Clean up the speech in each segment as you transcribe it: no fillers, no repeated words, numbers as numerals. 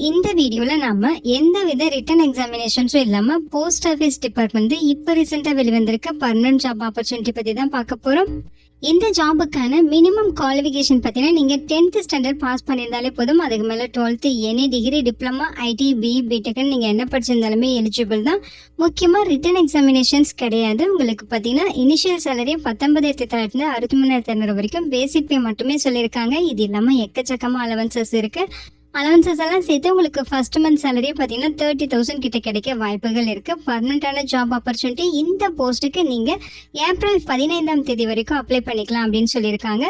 இந்த வீடியோல நாம எந்தவித ரிட்டன் எக்ஸாமினேஷன்ஸும் இல்லாம போஸ்ட் ஆஃபீஸ் டிபார்ட்மெண்ட் இப்ப ரீசெண்டா வெளிவந்திருக்க பர்மனன்ட் ஜாப் ஆப்பர்ச்சுனிட்டி பத்தி தான் பார்க்க போறோம். இந்த ஜாபுக்கான மினிமம் குவாலிஃபிகேஷன் பார்த்தீங்கன்னா நீங்கள் 10th ஸ்டாண்டர்ட் பாஸ் பண்ணியிருந்தாலே போதும். அதுக்கு மேலே 12th any degree diploma IT BE பிடெக்னு நீங்கள் என்ன படிச்சிருந்தாலுமே எலிஜிபிள் தான். முக்கியமாக ரிட்டன் எக்ஸாமினேஷன்ஸ் கிடையாது. உங்களுக்கு பார்த்தீங்கன்னா இனிஷியல் சேலரி 19,900 63,200 வரைக்கும் பேசிக் பே மட்டுமே சொல்லியிருக்காங்க. இது இல்லாமல் எக்கச்சக்கமாக அலவன்சஸ் இருக்குது. அலவன்சஸ் எல்லாம் சேர்த்து உங்களுக்கு ஃபர்ஸ்ட் மந்த் சேலரி பார்த்தீங்கன்னா 30,000 கிட்ட கிடைக்க வாய்ப்புகள் இருக்குது. பர்மனண்டான ஜாப் ஆப்பர்ச்சுனிட்டி. இந்த போஸ்ட்டுக்கு நீங்கள் ஏப்ரல் 15ஆம் தேதி வரைக்கும் அப்ளை பண்ணிக்கலாம் அப்படின்னு சொல்லியிருக்காங்க.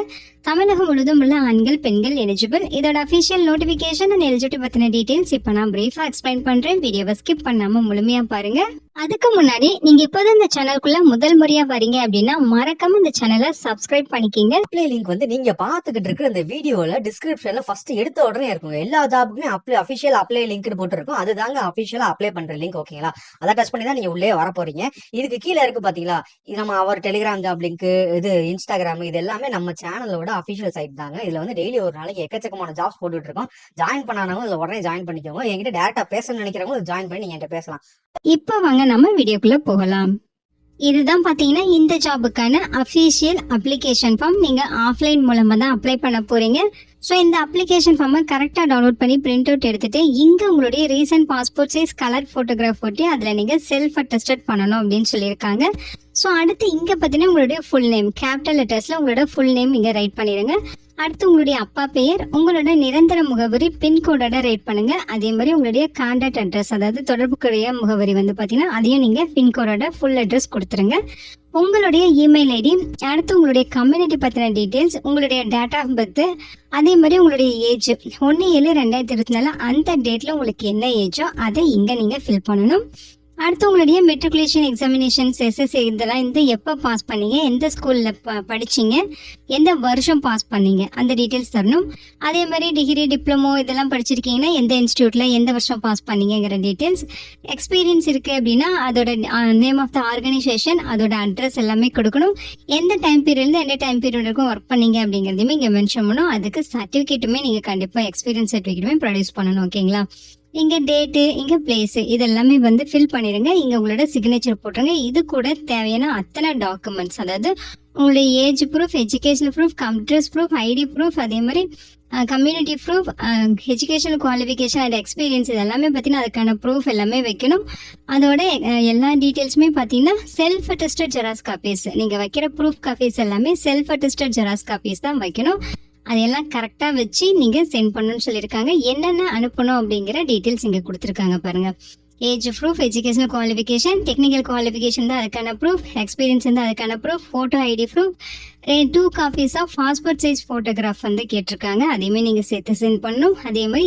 தமிழகம் முழுவதும் உள்ள ஆண்கள் பெண்கள் எலிஜிபிள். இதோட அஃபிஷியல் நோட்டிஃபிகேஷன் அண்ட் எலிஜிபிலிட்டி பற்றின டீட்டெயில்ஸ் இப்போ நான் பிரீஃபாக எக்ஸ்பிளைன் பண்ணுறேன். வீடியோவை ஸ்கிப் பண்ணாமல் முழுமையாக பாருங்கள். அதுக்கு முன்னாடி நீங்க இப்போதான் இந்த சேனலுக்குள்ள முதல் முறையா வரீங்க அப்படின்னா மறக்காம இந்த சேனலை சப்ஸ்கிரைப் பண்ணிக்கிங்க. அப்ளை லிங்க் நீங்க பாத்துக்கிட்டு இருக்கிற இந்த வீடியோல டிஸ்கிரிப்ஷன்ல ஃபர்ஸ்ட் எடுத்த உடனே இருக்குங்க. எல்லா ஜாபுக்குமே அஃபிஷியல் அப்ளை லிங்க் போட்டு இருக்கும். அதுதாங்க அஃபிஷியலா அப்ளை பண்ற லிங்க். ஓகேங்களா? அதை டச் பண்ணி தான் நீங்க உள்ளே வர போறீங்க. இதுக்கு கீழே இருக்கு பாத்தீங்களா, நம்ம அவர் டெலிகிராம் ஜாப் லிங்க், இது இன்ஸ்டாகிராம், இது எல்லாமே நம்ம சேனலோட அஃபிஷியல் சைட் தாங்க. இதுல டெய்லி ஒரு நாளைக்கு எக்கச்சக்கமான ஜாப்ஸ் போட்டுட்டு இருக்கோம். ஜாயின் பண்ணாதவங்க இதுல உடனே ஜாயின் பண்ணிக்கோங்க. என்கிட்ட டேரக்டா பேசணும்னு நினைக்கிறவங்க ஜாயின் பண்ணி நீங்க என்கிட்ட பேசலாம். இப்போ வாங்க நம்ம வீடியோக்குள்ள போகலாம். இதுதான் பார்த்தீங்கன்னா இந்த ஜாபுக்கான அஃபிஷியல் அப்ளிகேஷன் ஃபார்ம். நீங்கள் ஆஃப்லைன் மூலமாக தான் அப்ளை பண்ண போகிறீங்க. ஸோ இந்த அப்ளிகேஷன் ஃபார்மை கரெக்டாக டவுன்லோட் பண்ணி பிரிண்ட் அவுட் எடுத்துகிட்டு இங்கே உங்களுடைய recent passport size colour photograph ஒட்டி அதில் நீங்கள் செல்ஃப் அட்டஸ்டட் பண்ணணும் அப்படின்னு சொல்லியிருக்காங்க. ஸோ அடுத்து இங்கே பார்த்தீங்கன்னா உங்களுடைய ஃபுல் நேம் கேபிட்டல் லெட்டர்ஸில் உங்களோட ஃபுல் நேம் இங்கே ரைட் பண்ணிடுங்க. அடுத்து உங்களுடைய அப்பா பெயர், உங்களோட நிரந்தர முகவரி பின்கோடோட ரைட் பண்ணுங்க. அதே மாதிரி உங்களுடைய கான்டாக்ட் அட்ரஸ், அதாவது தொடர்புக்குரிய முகவரி பார்த்தீங்கன்னா அதையும் நீங்கள் பின்கோடோட ஃபுல் அட்ரஸ் கொடுத்துருங்க. உங்களுடைய இமெயில் ஐடி, அடுத்து உங்களுடைய கம்யூனிட்டி பற்றின டீட்டெயில்ஸ், உங்களுடைய டேட் ஆஃப் பர்த், அதே மாதிரி உங்களுடைய ஏஜ் 1/7/2024 அந்த டேட்டில் உங்களுக்கு என்ன ஏஜோ அதை இங்கே நீங்கள் ஃபில் பண்ணணும். அடுத்து உங்களுடைய மெட்ரிகுலேஷன் எக்ஸாமினேஷன்ஸ் எஸ்எஸ்சி இதெல்லாம் எப்போ பாஸ் பண்ணீங்க, எந்த ஸ்கூலில் படிச்சிங்க, எந்த வருஷம் பாஸ் பண்ணீங்க அந்த டீட்டெயில்ஸ் தரணும். அதே மாதிரி டிகிரி டிப்ளமோ இதெல்லாம் படிச்சிருக்கீங்கன்னா எந்த இன்ஸ்டியூட்டில் எந்த வருஷம் பாஸ் பண்ணீங்கிற டீட்டெயில்ஸ். எக்ஸ்பீரியன்ஸ் இருக்குது அப்படின்னா அதோட நேம் ஆஃப் த ஆர்கனைசேஷன், அதோட அட்ரஸ் எல்லாமே கொடுக்கணும். எந்த டைம் பீரியட்லேருந்து எந்த டைம் பீரியட் வரைக்கும் ஒர்க் பண்ணீங்க அப்படிங்கிறதையுமே இங்கே மென்ஷன் பண்ணணும். அதுக்கு சர்டிஃபிகேட்டுமே நீங்கள் கண்டிப்பாக எக்ஸ்பீரியன்ஸ் சர்டிஃபிகேட்டுமே ப்ரொடியூஸ் பண்ணணும். ஓகேங்களா? இங்கே டேட்டு, இங்கே பிளேஸு இதெல்லாமே ஃபில் பண்ணிடுங்க. இங்கே உங்களோட சிக்னேச்சர் போட்டுருங்க. இது கூட தேவையான அத்தனை டாக்குமெண்ட்ஸ், அதாவது உங்களுடைய age proof, education proof, address proof, ID proof, அதே மாதிரி community proof, educational qualification and experience இதெல்லாமே பார்த்தீங்கன்னா அதுக்கான ப்ரூஃப் எல்லாமே வைக்கணும். அதோட எல்லா டீட்டெயில்ஸுமே பார்த்தீங்கன்னா செல்ஃப் அட்டஸ்டட் ஜெராக்ஸ் காப்பீஸ், நீங்கள் வைக்கிற ப்ரூஃப் காப்பீஸ் எல்லாமே செல்ஃப் அட்டஸ்டட் ஜெராக்ஸ் காப்பீஸ் தான் வைக்கணும். அதையெல்லாம் கரெக்டாக வச்சு நீங்கள் சென்ட் பண்ணணும்னு சொல்லியிருக்காங்க. என்னென்ன அனுப்பணும் அப்படிங்கிற டீட்டெயில்ஸ் இங்கே கொடுத்துருக்காங்க பாருங்கள். Age proof, educational qualification, technical qualification தான் அதுக்கான ப்ரூஃப், எக்ஸ்பீரியன்ஸ் தான் அதுக்கான proof, photo ID proof, 2 copies of passport size photograph கேட்டிருக்காங்க. அதையுமே நீங்கள் சேர்த்து சென்ட் பண்ணணும். அதே மாதிரி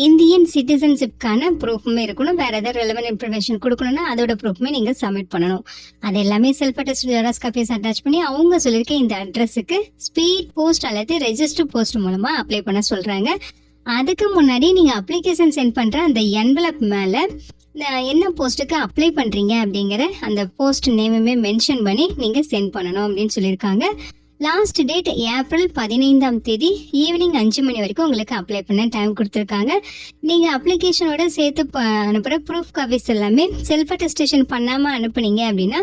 இந்தியன் சிட்டிசன்ஷிப்கான ப்ரூஃபுமே இருக்கணும். வேறு ஏதாவது ரெலவெண்ட் இன்ஃபர்மேஷன் கொடுக்கணும்னா அதோட ப்ரூஃப்மே நீங்கள் சப்மிட் பண்ணணும். அது எல்லாமே self attested xerox copies attach பண்ணி அவங்க சொல்லியிருக்க இந்த அட்ரஸுக்கு ஸ்பீட் போஸ்ட் அல்லது ரெஜிஸ்டர் போஸ்ட் மூலமாக அப்ளை பண்ண சொல்கிறாங்க. அதுக்கு முன்னாடி நீங்கள் அப்ளிகேஷன் சென்ட் பண்ணுற அந்த என்வலப் மேலே என்ன போஸ்ட்டுக்கு அப்ளை பண்ணுறீங்க அப்படிங்கிற அந்த போஸ்ட் நேமுமே மென்ஷன் பண்ணி நீங்கள் சென்ட் பண்ணணும் அப்படின்னு சொல்லியிருக்காங்க. லாஸ்ட் டேட் ஏப்ரல் 15ஆம் தேதி ஈவினிங் 5 மணி வரைக்கும் உங்களுக்கு அப்ளை பண்ண டைம் கொடுத்துருக்காங்க. நீங்கள் அப்ளிகேஷனோட சேர்த்து அனுப்புகிற ப்ரூஃப் காப்பீஸ் எல்லாமே செல்ஃப் அட்டஸ்டேஷன் பண்ணாமல் அனுப்புனீங்க அப்படின்னா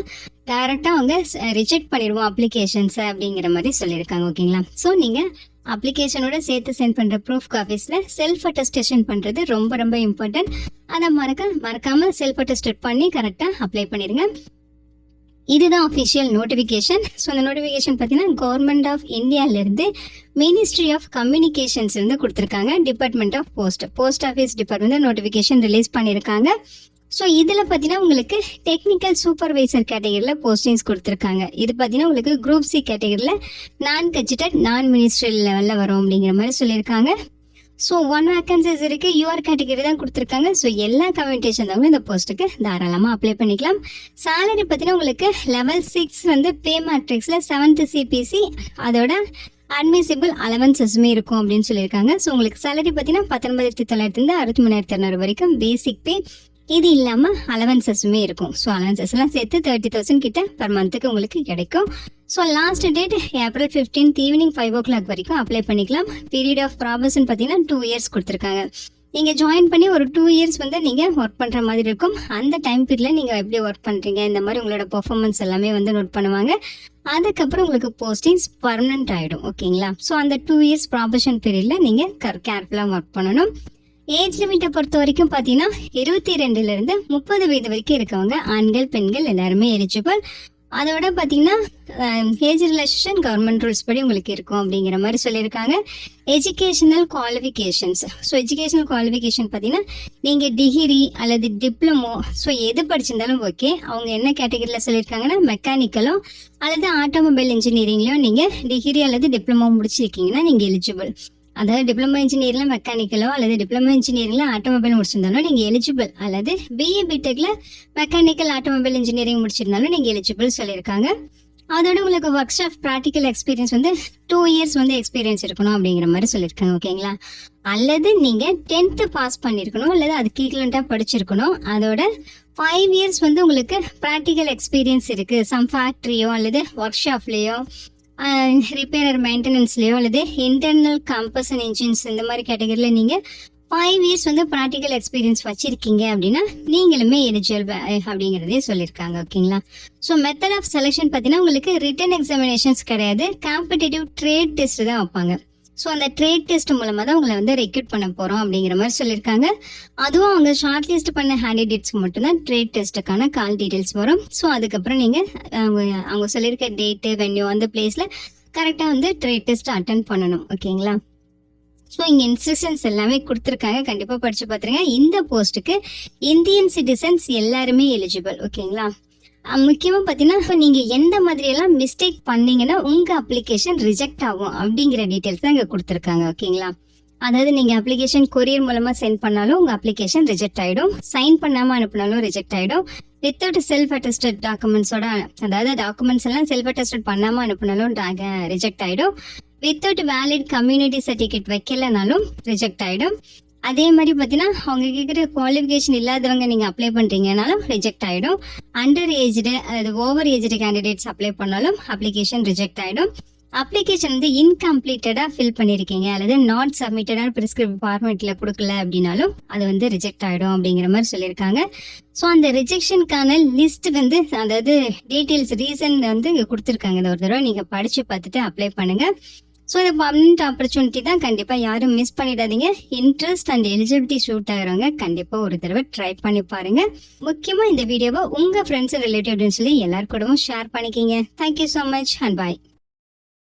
டைரெக்டாக அவங்க ரிஜெக்ட் பண்ணிடுவோம் அப்ளிகேஷன்ஸை அப்படிங்கிற மாதிரி சொல்லியிருக்காங்க. ஓகேங்களா? ஸோ நீங்கள் அப்ளிகேஷனோட சேர்த்து சென்ட் பண்ணுற ப்ரூஃப் காப்பீஸில் செல்ஃப் அட்டஸ்டேஷன் பண்ணுறது ரொம்ப ரொம்ப இம்பார்ட்டன்ட். அதை மறக்காமல் செல்ஃப் அட்டஸ்டேட் பண்ணி கரெக்டாக அப்ளை பண்ணிடுங்க. இதுதான் அஃபிஷியல் நோட்டிஃபிகேஷன். ஸோ அந்த நோட்டிஃபிகேஷன் பார்த்தீங்கன்னா கவர்மெண்ட் ஆஃப் இந்தியாவிலேருந்து மினிஸ்ட்ரி ஆஃப் கம்யூனிகேஷன்ஸ் கொடுத்துருக்காங்க. Department of post office department notification release பண்ணியிருக்காங்க. ஸோ இதில் பார்த்தீங்கன்னா உங்களுக்கு டெக்னிக்கல் சூப்பர்வைசர் கேட்டகரியில் போஸ்டிங்ஸ் கொடுத்துருக்காங்க. இது பார்த்தீங்கன்னா உங்களுக்கு குரூப் சி கேட்டகரியில் நான் கட்சிட்டட் நான் மினிஸ்ட்ரியல் லெவலில் வரும் அப்படிங்கிற மாதிரி சொல்லியிருக்காங்க. ஸோ 1 வேக்கன்சிஸ் இருக்குது. யூஆர் கேட்டகரி தான் கொடுத்துருக்காங்க. ஸோ எல்லா கம்யூனிட்டி சேர்ந்தவங்களும் இந்த போஸ்ட்டுக்கு தாராளமாக அப்ளை பண்ணிக்கலாம். சேலரி பார்த்தீங்கன்னா உங்களுக்கு லெவல் 6 பே மேட்ரிக்ஸில் 7th CPC அதோட அட்மிசிபிள் அலவன்சஸுமே இருக்கும் அப்படின்னு சொல்லியிருக்காங்க. ஸோ உங்களுக்கு சேலரி பார்த்தீங்கன்னா 19,900 63,200 வரைக்கும் பேசிக் பே. இது இல்லாமல் அலவன்சஸுமே இருக்கும். ஸோ அலவன்சஸ்லாம் சேர்த்து 30,000 கிட்ட பர் மந்த்துக்கு உங்களுக்கு கிடைக்கும். So last date April 15 evening 5 o'clock வரைக்கும் அப்ளை பண்ணிக்கலாம். பீரியட் ஆஃப் ப்ராபஸ்ன்னு பார்த்தீங்கன்னா 2 years கொடுத்துருக்காங்க. நீங்கள் ஜாயின் பண்ணி ஒரு 2 years வந்து நீங்கள் ஒர்க் பண்ணுற மாதிரி இருக்கும். அந்த டைம் பீரியடில் நீங்கள் எப்படி ஒர்க் பண்ணுறீங்க, இந்த மாதிரி உங்களோட பெர்ஃபார்மன்ஸ் எல்லாமே வந்து நோட் பண்ணுவாங்க. அதுக்கப்புறம் உங்களுக்கு போஸ்டிங்ஸ் பர்மனெண்ட் ஆகிடும். ஓகேங்களா? ஸோ அந்த 2 years ப்ராபஷன் பீரியடில் நீங்கள் கேர்ஃபுல்லாக ஒர்க் பண்ணணும். ஏஜ் லிமிட்டை பொறுத்த வரைக்கும் பார்த்தீங்கன்னா 22 to 30 வயது வரைக்கும் இருக்கவங்க ஆண்கள் பெண்கள் எல்லாருமே எலிஜிபிள். அதோட பார்த்தீங்கன்னா ஏஜ் ரிலாக்ஸேஷன் கவர்மெண்ட் ரூல்ஸ் படி உங்களுக்கு இருக்கும் அப்படிங்கிற மாதிரி சொல்லியிருக்காங்க. Educational qualifications. So educational qualification பார்த்தீங்கன்னா நீங்கள் டிகிரி அல்லது டிப்ளமோ ஸோ எது படிச்சிருந்தாலும் ஓகே. அவங்க என்ன கேட்டகரியில் சொல்லியிருக்காங்கன்னா மெக்கானிக்கலோ அல்லது ஆட்டோமொபைல் இன்ஜினியரிங்லையோ நீங்கள் டிகிரி அல்லது டிப்ளமோ முடிச்சிருக்கீங்கன்னா நீங்கள் எலிஜிபிள். அதாவது டிப்ளமோ இன்ஜினியரில் மெக்கானிக்கலோ அல்லது டிப்ளமோ இன்ஜினியரிங்ல ஆட்டோமொபைல் முடிச்சிருந்தாலும் நீங்கள் எலிஜிபிள். அல்லது பிஏ பிடெக்ல மெக்கானிக்கல் ஆட்டோமொபைல் இன்ஜினியரிங் முடிச்சிருந்தாலும் நீங்கள் எலிஜிபிள் சொல்லியிருக்காங்க. அதோட உங்களுக்கு ஒர்க் ஷாப் ப்ராக்டிக்கல் எக்ஸ்பீரியன்ஸ் வந்து 2 years வந்து எக்ஸ்பீரியன்ஸ் இருக்கணும் அப்படிங்கிற மாதிரி சொல்லியிருக்காங்க. ஓகேங்களா? அல்லது நீங்கள் 10th பாஸ் பண்ணியிருக்கணும் அல்லது அதுக்கு ஈக்குவலண்ட்டாக படிச்சிருக்கணும். அதோட 5 years வந்து உங்களுக்கு ப்ராக்டிக்கல் எக்ஸ்பீரியன்ஸ் இருக்குது. சம் ஃபேக்ட்ரியோ அல்லது ஒர்க் ஷாப்லேயோ ரிப்பேர் மெயின்டெனன்ஸ்லையோ அல்லது இன்டர்னல் கம்பஷன் இன்ஜின்ஸ் இந்த மாதிரி கேட்டகரியில் நீங்கள் 5 years வந்து ப்ராக்டிக்கல் எக்ஸ்பீரியன்ஸ் வச்சிருக்கீங்க அப்படின்னா நீங்களுமே எலிஜிபிள் அப்படிங்கிறதே சொல்லியிருக்காங்க. ஓகேங்களா? ஸோ மெத்தட் ஆஃப் செலெக்ஷன் பார்த்தீங்கன்னா உங்களுக்கு ரிட்டன் எக்ஸாமினேஷன்ஸ் கிடையாது, காம்படிட்டிவ் ட்ரேட் டெஸ்ட் தான் வைப்பாங்க. ஸோ அந்த ட்ரேட் டெஸ்ட் மூலமாக தான் உங்களை வந்து ரெக்ரூட் பண்ண போகிறோம் அப்படிங்கிற மாதிரி சொல்லியிருக்காங்க. அதுவும் அவங்க ஷார்ட் லிஸ்ட் பண்ண கேண்டிடேட்ஸ்க்கு மட்டும்தான் ட்ரேட் டெஸ்ட்டுக்கான கால் டீட்டெயில்ஸ் வரும். ஸோ அதுக்கப்புறம் நீங்கள் அவங்க சொல்லியிருக்க டேட்டு வென்யூ அந்த பிளேஸில் கரெக்டாக வந்து ட்ரேட் டெஸ்ட் அட்டன் பண்ணணும். ஓகேங்களா? ஸோ இங்கே இன்ஸ்ட்ரக்ஷன்ஸ் எல்லாமே கொடுத்துருக்காங்க, கண்டிப்பாக படித்து பார்த்துருங்க. இந்த போஸ்ட்டுக்கு இந்தியன் சிட்டிசன்ஸ் எல்லாருமே எலிஜிபிள். ஓகேங்களா? முக்கியமாக பார்த்தீங்கன்னா இப்போ நீங்கள் எந்த மாதிரியெல்லாம் மிஸ்டேக் பண்ணீங்கன்னா உங்கள் அப்ளிகேஷன் ரிஜெக்ட் ஆகும் அப்படிங்கிற டீட்டெயில்ஸ் தான் இங்கே கொடுத்துருக்காங்க. ஓகேங்களா? அதாவது நீங்கள் அப்ளிகேஷன் கொரியர் மூலமாக சென்ட் பண்ணாலும் உங்கள் அப்ளிகேஷன் ரிஜெக்ட் ஆகிடும். சைன் பண்ணாமல் அனுப்பினாலும் ரிஜெக்ட் ஆகிடும். வித்தவுட் செல்ஃப் அட்டஸ்டட் டாக்குமெண்ட்ஸோட, அதாவது டாக்குமெண்ட்ஸ் எல்லாம் செல்ஃப் அட்டஸ்டட் பண்ணாமல் அனுப்பினாலும் ரிஜெக்ட் ஆகிடும். வித்தவுட் வேலிட் கம்யூனிட்டி சர்டிஃபிகேட் வைக்கலனாலும் ரிஜெக்ட் ஆகிடும். அதே மாதிரி பார்த்தீங்கன்னா அவங்க கேட்குற குவாலிஃபிகேஷன் இல்லாதவங்க நீங்கள் அப்ளை பண்ணுறீங்கனாலும் ரிஜெக்ட் ஆகிடும். அண்டர் ஏஜ்டு அல்லது ஓவர் ஏஜ்டு கேண்டிடேட்ஸ் அப்ளை பண்ணாலும் அப்ளிகேஷன் ரிஜெக்ட் ஆகிடும். அப்ளிகேஷன் வந்து இன்கம்ப்ளீட்டடாக ஃபில் பண்ணியிருக்கீங்க அல்லது நாட் சப்மிட்டடான ப்ரிஸ்கிரிப்ட் ஃபார்மேட்டில் கொடுக்கல அப்படின்னாலும் அது வந்து ரிஜெக்ட் ஆகிடும் அப்படிங்கிற மாதிரி சொல்லியிருக்காங்க. ஸோ அந்த ரிஜெக்ஷனுக்கான லிஸ்ட் வந்து அதாவது டீட்டெயில்ஸ் ரீசன் வந்து இங்கே கொடுத்துருக்காங்க. இந்த ஒரு தடவை நீங்கள் படித்து பார்த்துட்டு அப்ளை பண்ணுங்கள். ஸோ இது பர்மனெண்ட் ஆப்பர்ச்சுனிட்டி தான், கண்டிப்பாக யாரும் மிஸ் பண்ணிடாதீங்க. இன்ட்ரெஸ்ட் அண்ட் எலிஜிபிலிட்டி ஷூட் ஆகிறவங்க கண்டிப்பாக ஒரு தடவை ட்ரை பண்ணி பாருங்க. முக்கியமாக இந்த வீடியோவை உங்கள் ஃப்ரெண்ட்ஸ் ரிலேட்டிவ்னு சொல்லி எல்லாரு கூடவும் ஷேர் பண்ணிக்கிங்க. Thank you so much and bye.